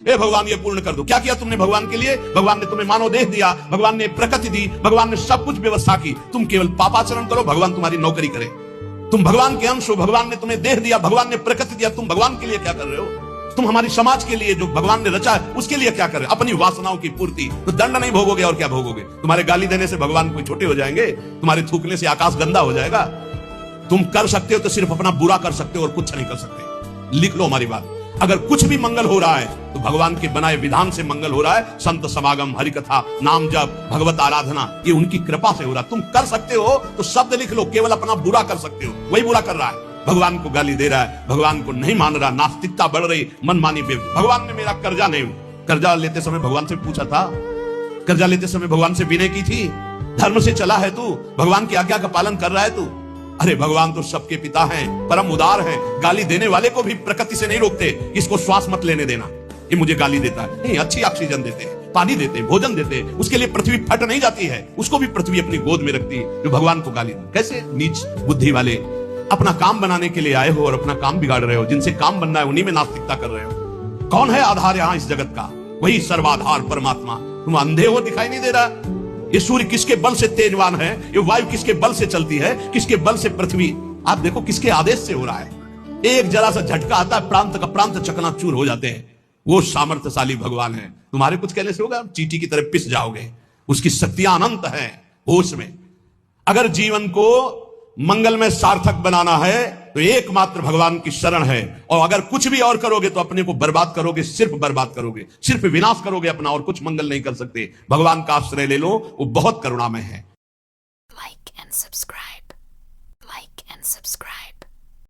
हे भगवान ये पूर्ण कर दो। क्या किया तुमने भगवान के लिए? भगवान ने तुम्हें मानव देह दिया, भगवान ने प्रकृति दी, भगवान ने सब कुछ व्यवस्था की। तुम केवल पापाचरण करो, भगवान तुम्हारी नौकरी करे। तुम भगवान के अंश हो, भगवान ने तुम्हें देह दिया, भगवान ने प्रकृति दिया, तुम भगवान के लिए क्या कर रहे हो? तुम हमारी समाज के लिए जो भगवान ने रचा है उसके लिए क्या कर रहे हो? अपनी वासनाओं की पूर्ति। तो दंड नहीं भोगोगे और क्या भोगोगे? तुम्हारे गाली देने से भगवान कोई छोटे हो जाएंगे? तुम्हारे थूकने से आकाश गंदा हो जाएगा? तुम कर सकते हो तो सिर्फ अपना बुरा कर सकते हो और कुछ नहीं कर सकते। लिख लो हमारी बात। अगर कुछ भी मंगल हो रहा है तो भगवान के बनाए विधान से मंगल हो रहा है। संत समागम, हरि कथा, नाम जप, भगवत आराधना, ये उनकी कृपा से हो रहा है। तुम कर सकते हो तो शब्द लिख लो, केवल अपना बुरा कर सकते हो, वही बुरा कर रहा है। भगवान को गाली दे रहा है, भगवान को नहीं मान रहा, नास्तिकता बढ़ रही, मनमानी भगवान ने मेरा कर्जा नहीं, कर्जा लेते समय भगवान से पूछा था? कर्जा लेते समय भगवान से विनय की थी? धर्म से चला है तू? भगवान की आज्ञा का पालन कर रहा है तू? अरे भगवान तो सबके पिता हैं, परम उदार हैं। गाली देने वाले को भी प्रकृति से नहीं रोकते, इसको श्वास मत लेने देना, ये मुझे गाली देता है। नहीं, अच्छी ऑक्सीजन देते हैं, पानी देते हैं, भोजन देते हैं, उसके लिए पृथ्वी फट नहीं जाती है, उसको भी पृथ्वी अपनी गोद में रखती है। जो भगवान को गाली दे, कैसे नीच बुद्धि वाले अपना काम बनाने के लिए आए हो और अपना काम बिगाड़ रहे हो। जिनसे काम बनना है उन्हीं में नास्तिकता कर रहे हो। कौन है आधार यहां इस जगत का? वही सर्वाधार परमात्मा। तुम अंधे हो, दिखाई नहीं दे रहा? ये सूर्य किसके बल से तेजवान है? ये वायु किसके बल से चलती है? किसके बल से पृथ्वी? आप देखो किसके आदेश से हो रहा है। एक जरा सा झटका आता है, प्रांत का प्रांत चकनाचूर हो जाते हैं। वो सामर्थ्यशाली भगवान है। तुम्हारे कुछ कहने से होगा? चींटी की तरह पिस जाओगे। उसकी शक्तियां अनंत है। होश में अगर जीवन को मंगल में सार्थक बनाना है तो एकमात्र भगवान की शरण है। और अगर कुछ भी और करोगे तो अपने को बर्बाद करोगे, सिर्फ बर्बाद करोगे, सिर्फ विनाश करोगे अपना, और कुछ मंगल नहीं कर सकते। भगवान का आश्रय ले लो, वो बहुत करुणामय है। Like and subscribe.